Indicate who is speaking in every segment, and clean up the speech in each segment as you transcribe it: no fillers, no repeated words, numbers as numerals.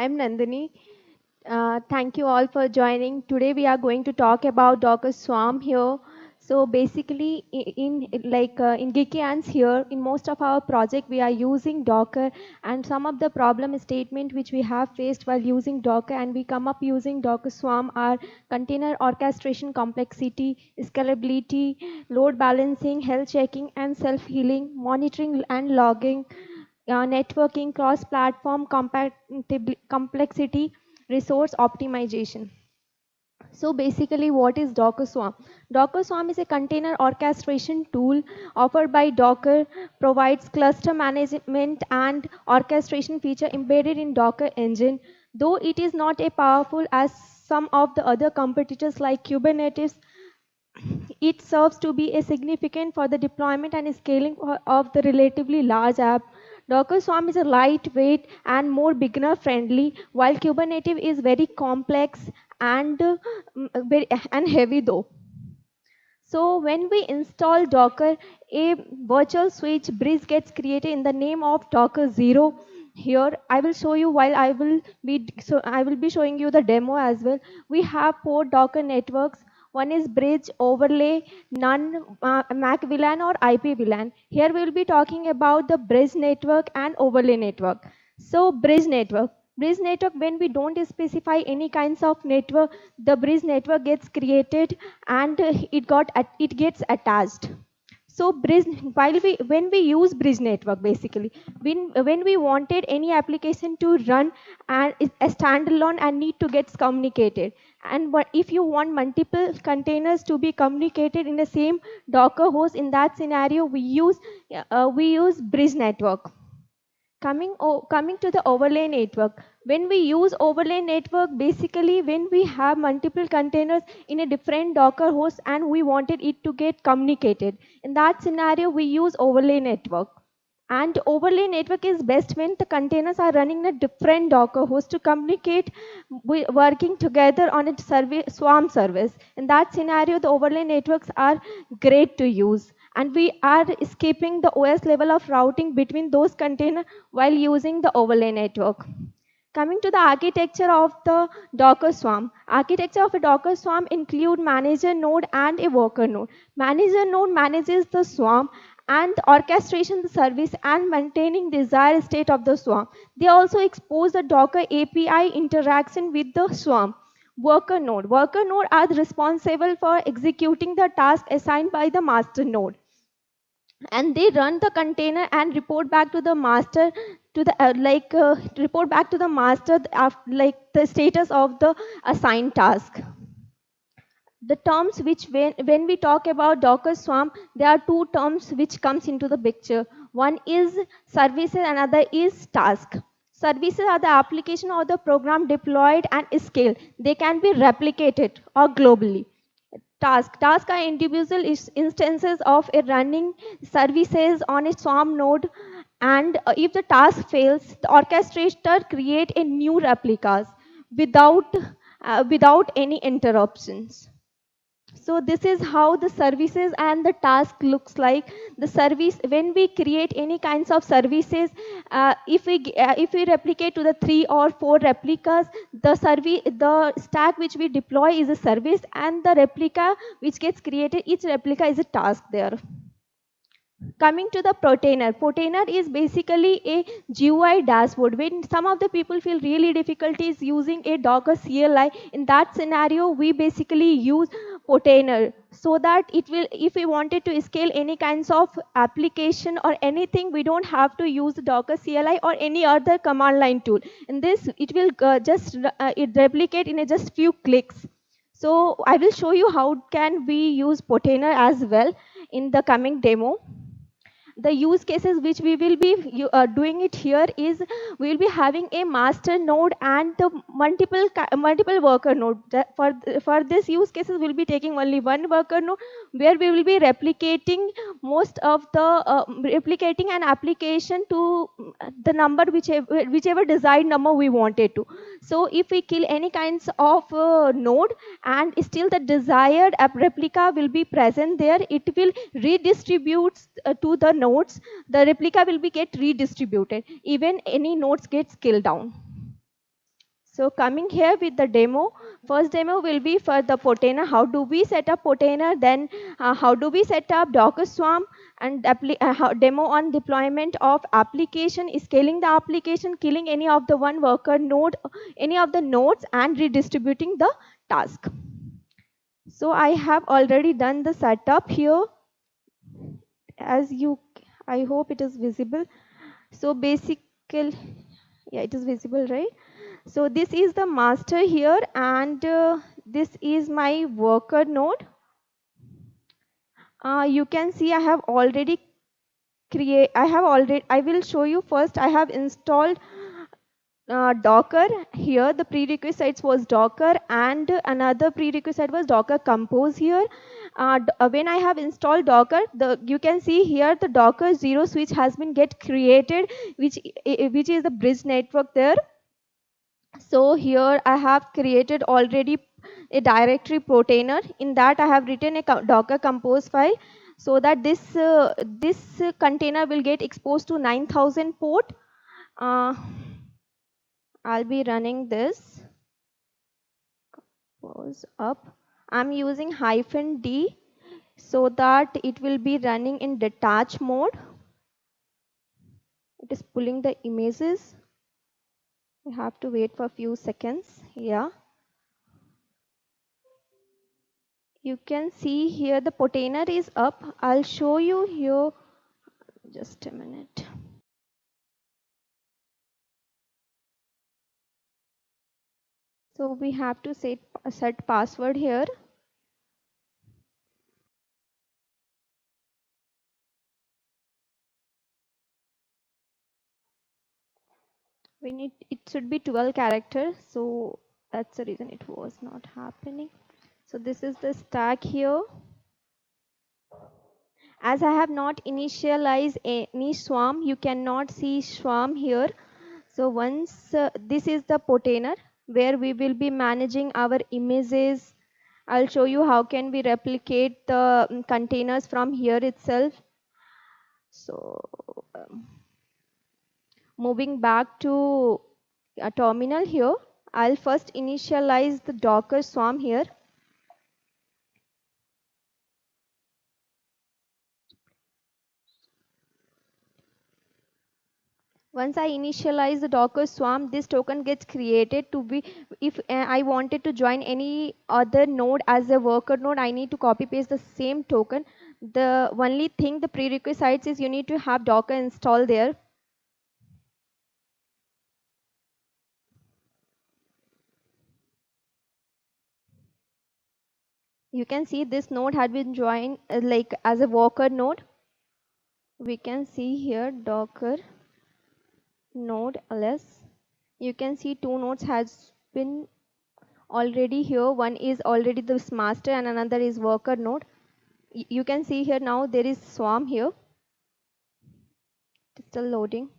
Speaker 1: I'm Nandani. Thank you all for joining. Today we are going to talk about Docker Swarm here. So basically, in GeekyAnts here, in most of our project we are using Docker, and some of the problem statement which we have faced while using Docker, and we come up using Docker Swarm are container orchestration complexity, scalability, load balancing, health checking, and self healing, monitoring and logging, networking, cross-platform complexity, resource optimization. So basically, what is Docker Swarm? Docker Swarm is a container orchestration tool offered by Docker, provides cluster management and orchestration feature embedded in Docker engine. Though it is not as powerful as some of the other competitors like Kubernetes, it serves to be a significant for the deployment and scaling of the relatively large app. Docker Swarm is a lightweight and more beginner friendly, while Kubernetes is very complex and and heavy though. So when we install Docker, a virtual switch bridge gets created in the name of Docker 0. Here I will show you while I will be showing you the demo as well. We have four Docker networks. One is bridge, overlay, none, Mac VLAN or IP VLAN. Here we will be talking about the bridge network and overlay network. So bridge network. Bridge network, when we don't specify any kinds of network, the bridge network gets created and it gets attached. So bridge, when we use bridge network, basically when we wanted any application to run and is a standalone and need to get communicated, and if you want multiple containers to be communicated in the same Docker host, in that scenario we use bridge network. Coming to the overlay network. When we use overlay network, basically when we have multiple containers in a different Docker host and we wanted it to get communicated. In that scenario, we use overlay network. And overlay network is best when the containers are running in a different Docker host to communicate, working together on a swarm service. In that scenario, the overlay networks are great to use. And we are skipping the OS level of routing between those containers while using the overlay network. Coming to the architecture of the Docker Swarm. Architecture of a Docker Swarm include manager node and a worker node. Manager node manages the swarm and orchestration the service and maintaining desired state of the swarm. They also expose the Docker API interaction with the swarm. Worker node. Worker node are responsible for executing the task assigned by the master node, and they run the container and report back to the master to the report back to the master like the status of the assigned task. The terms which when we talk about Docker Swarm, there are two terms which comes into the picture. One is services, another is task. Services are the application or the program deployed and scaled. They can be replicated or globally. Task are individual instances of a running services on a swarm node, and if the task fails, the orchestrator create a new replicas without any interruptions. So this is how the services and the task looks like. The service, when we create any kinds of services, if we replicate to the 3 or 4 replicas, the stack which we deploy is a service, and the replica which gets created, each replica is a task there. Coming to the Protainer is basically a GUI dashboard. When some of the people feel really difficulties using a Docker CLI, in that scenario, we basically use Protainer, so that it will, if we wanted to scale any kinds of application or anything, we don't have to use Docker CLI or any other command line tool. In this, it will it replicate in a just few clicks. So I will show you how can we use Protainer as well in the coming demo. The use cases which we will be doing it here is, we will be having a master node and the multiple worker node. For this use cases, we will be taking only one worker node, where we will be replicating most of the replicating an application to the number whichever desired number we wanted to. So if we kill any kinds of node and still the desired replica will be present there, it will redistribute to the nodes. The replica will be get redistributed even any nodes gets killed down. So coming here with the demo, first demo will be for the container. How do we set up container? Then how do we set up Docker Swarm, and demo on deployment of application, scaling the application, killing any of the one worker node, any of the nodes, and redistributing the task. So I have already done the setup here. I hope it is visible. So basically, yeah, it is visible, right? So this is the master here, and this is my worker node. You can see I will show you first. I have installed Docker here. The prerequisites was Docker, and another prerequisite was Docker Compose here. When I have installed Docker, you can see here the Docker zero switch has been get created, which is the bridge network there. So here I have created already a directory container. In that I have written a Docker Compose file, so that this container will get exposed to 9000 port. I'll be running this. Pause up. I'm using -d so that it will be running in detach mode. It is pulling the images. I have to wait for a few seconds. Yeah. You can see here the container is up. I'll show you here. Just a minute. So we have to set password here. It should be 12 characters. So that's the reason it was not happening. So this is the stack here. As I have not initialized any swarm, you cannot see swarm here. So once this is the container where we will be managing our images. I'll show you how can we replicate the containers from here itself. So moving back to a terminal here, I'll first initialize the Docker Swarm here. Once I initialize the Docker Swarm, this token gets created to be, if I wanted to join any other node as a worker node, I need to copy paste the same token. The only thing, the prerequisites is you need to have Docker installed there. You can see this node had been joined like as a worker node. We can see here Docker node ls. You can see two nodes has been already here. One is already this master and another is worker node. You can see here now there is swarm here. It's still loading.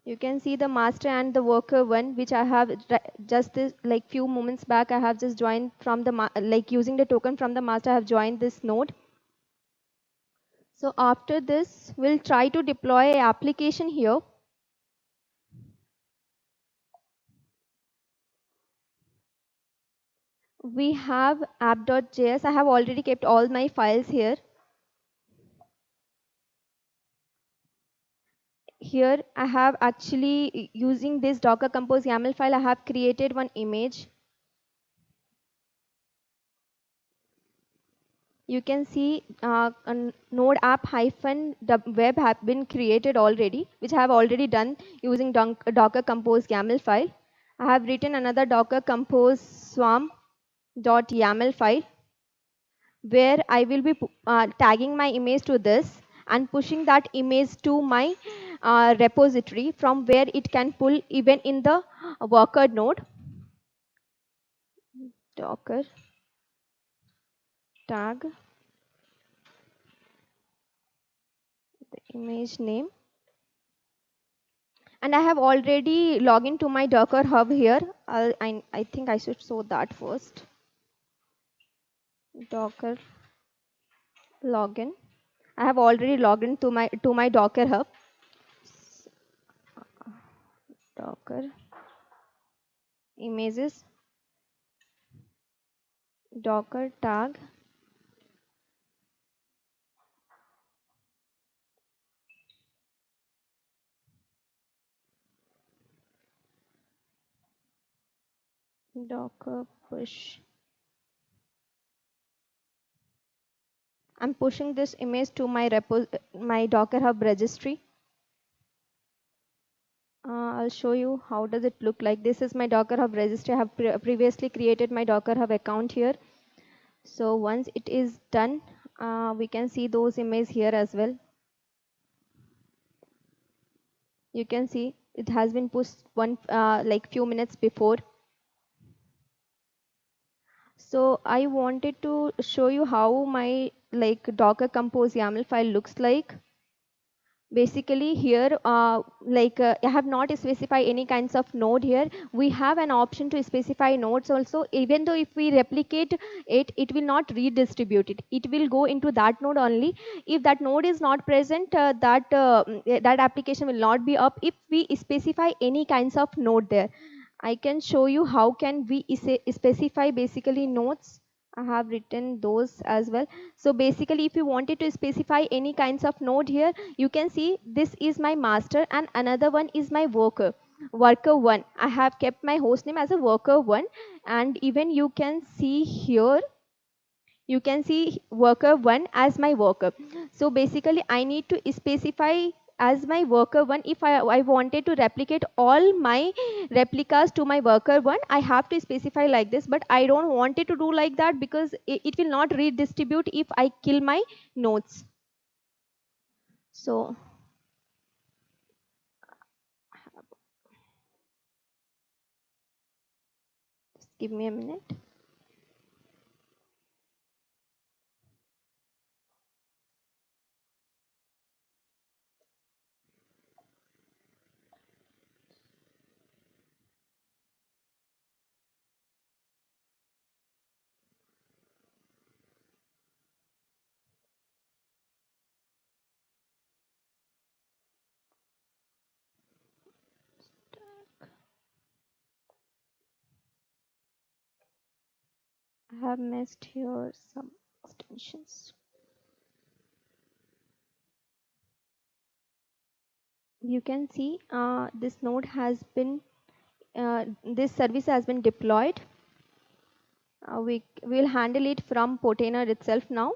Speaker 1: You can see the master and the worker one, which I have just this like few moments back. I have just joined from the like using the token from the master. I have joined this node. So after this, we'll try to deploy an application here. We have app.js. I have already kept all my files here. Here I have actually using this Docker Compose YAML file, I have created one image. You can see a node app hyphen web have been created already, which I have already done using Docker Compose YAML file. I have written another Docker Compose swarm.yaml file where I will be tagging my image to this and pushing that image to my repository from where it can pull even in the worker node. Docker tag the image name, and I have already logged into my Docker hub here. I think I should show that first. Docker login. I have already logged into my Docker hub. Docker images, Docker tag, Docker push. I'm pushing this image to my my Docker Hub registry. I'll show you how does it look like. This is my Docker Hub registry. I have previously created my Docker Hub account here. So once it is done, we can see those images here as well. You can see it has been pushed like few minutes before. So I wanted to show you how my like Docker Compose YAML file looks like. Basically here I have not specified any kinds of node here. We have an option to specify nodes also. Even though if we replicate it, it will not redistribute it. It will go into that node only. If that node is not present, that application will not be up if we specify any kinds of node there. I can show you how can we specify basically nodes. I have written those as well. So basically if you wanted to specify any kinds of node here, you can see this is my master and another one is my worker. Worker 1. I have kept my host name as a worker 1, and even you can see here, you can see worker 1 as my worker. So basically I need to specify as my worker 1. If I wanted to replicate all my replicas to my worker 1, I have to specify like this, but I don't want it to do like that because it will not redistribute if I kill my nodes. So just give me a minute. I have missed here some extensions. You can see this node has been this service has been deployed. We will handle it from Portainer itself now.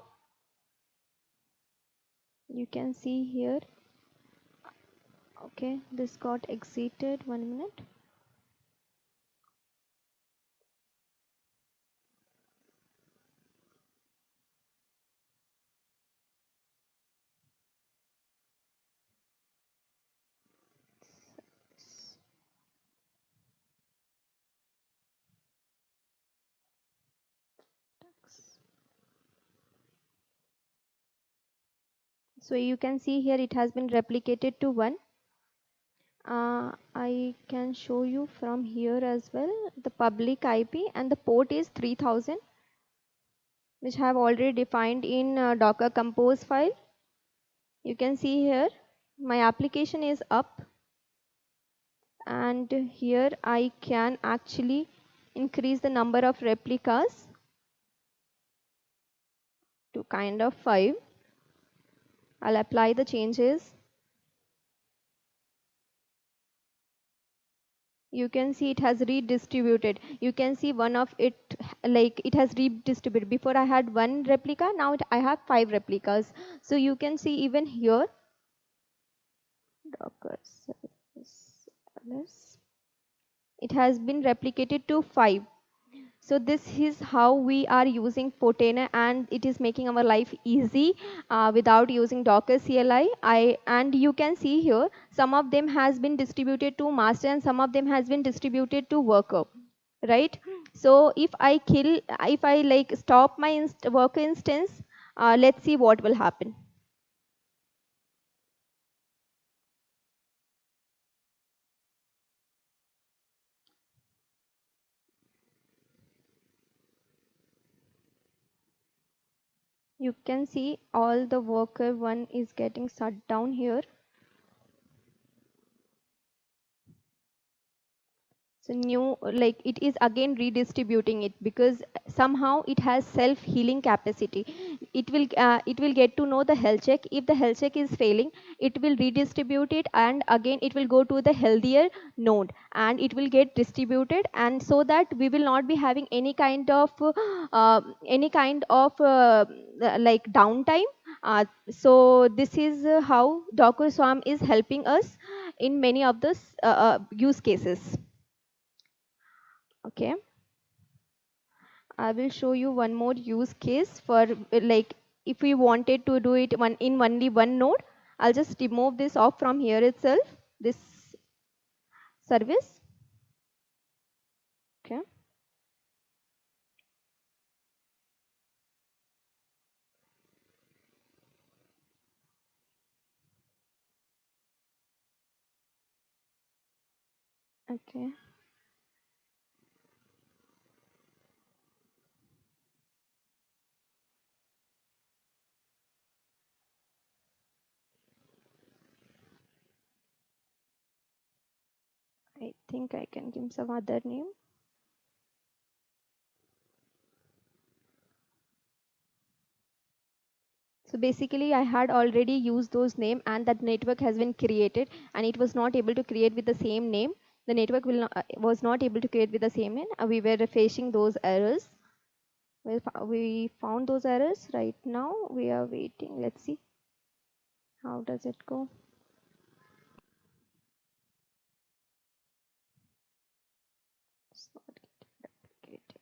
Speaker 1: You can see here. Okay, this got exited. 1 minute. So you can see here it has been replicated to 1. I can show you from here as well. The public IP and the port is 3000, which I have already defined in Docker Compose file. You can see here my application is up, and here I can actually increase the number of replicas to kind of 5. I'll apply the changes. You can see it has redistributed. You can see one of it, like it has redistributed. Before I had 1 replica, now I have 5 replicas. So you can see even here, Docker service ls, it has been replicated to 5. So this is how we are using Portainer, and it is making our life easy without using Docker CLI. And you can see here some of them has been distributed to master and some of them has been distributed to worker, right? So if I like stop my worker instance, let's see what will happen. You can see all the worker 1 is getting shut down here. So new, like it is again redistributing it, because somehow it has self healing capacity. It will get to know the health check. If the health check is failing, it will redistribute it, and again it will go to the healthier node, and it will get distributed, and so that we will not be having any kind of like downtime. So this is how Docker Swarm is helping us in many of the use cases. Okay, I will show you one more use case for like if we wanted to do it one in only one node. I'll just remove this off from here itself, this service. Okay, okay, I think I can give some other name. So basically I had already used those name, and that network has been created, and it was not able to create with the same name. The network was not able to create with the same name. We were facing those errors. We found those errors. Right now we are waiting. Let's see how does it go. It's not getting replicated.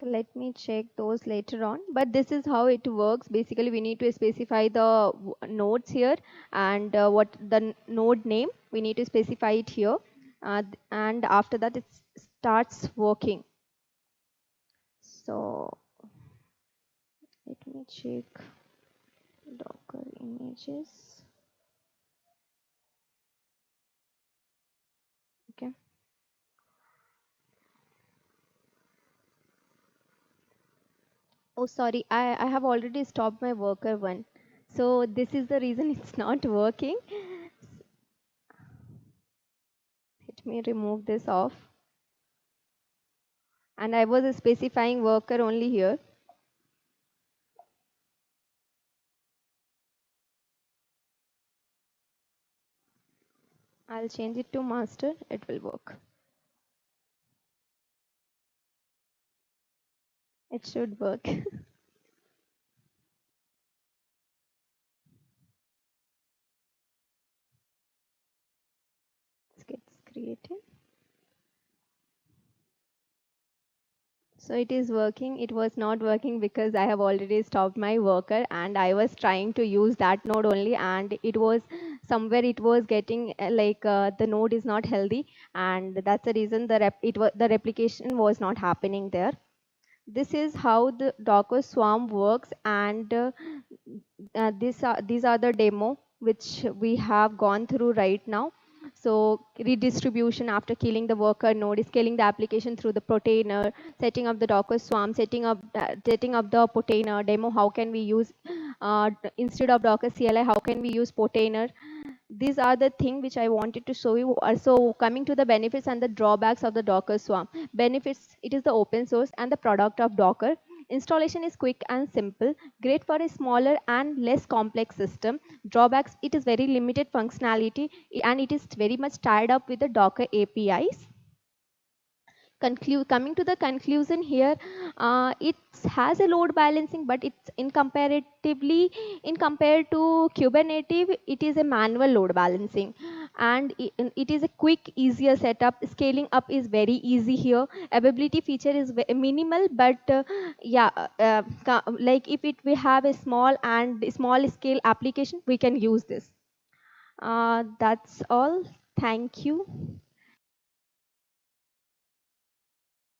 Speaker 1: Let me check those later on, but this is how it works. Basically we need to specify the nodes here, and what the node name we need to specify it here, and after that it starts working. So let me check Docker images. Okay, oh sorry, I have already stopped my worker one, so this is the reason it's not working. Let me remove this off, and I was specifying worker only here. I'll change it to master, it will work. It should work. It gets created. So it is working. It was not working because I have already stopped my worker, and I was trying to use that node only, and it was somewhere it was getting the node is not healthy, and that's the reason the replication was not happening there. This is how the Docker Swarm works, and these are the demo which we have gone through right now. So redistribution after killing the worker node, scaling the application through the protainer, setting up the Docker Swarm, setting up the protainer demo. How can we use instead of Docker CLI? How can we use protainer? These are the thing which I wanted to show you. Also coming to the benefits and the drawbacks of the Docker Swarm. Benefits: it is the open source and the product of Docker. Installation is quick and simple, great for a smaller and less complex system. Drawbacks: it is very limited functionality, and it is very much tied up with the Docker APIs. Coming to the conclusion here, it has a load balancing, but it's in compared to Kubernetes, it is a manual load balancing, and it is a quick, easier setup. Scaling up is very easy here. Availability feature is minimal, but yeah, like if we have a small scale application, we can use this. That's all. Thank you.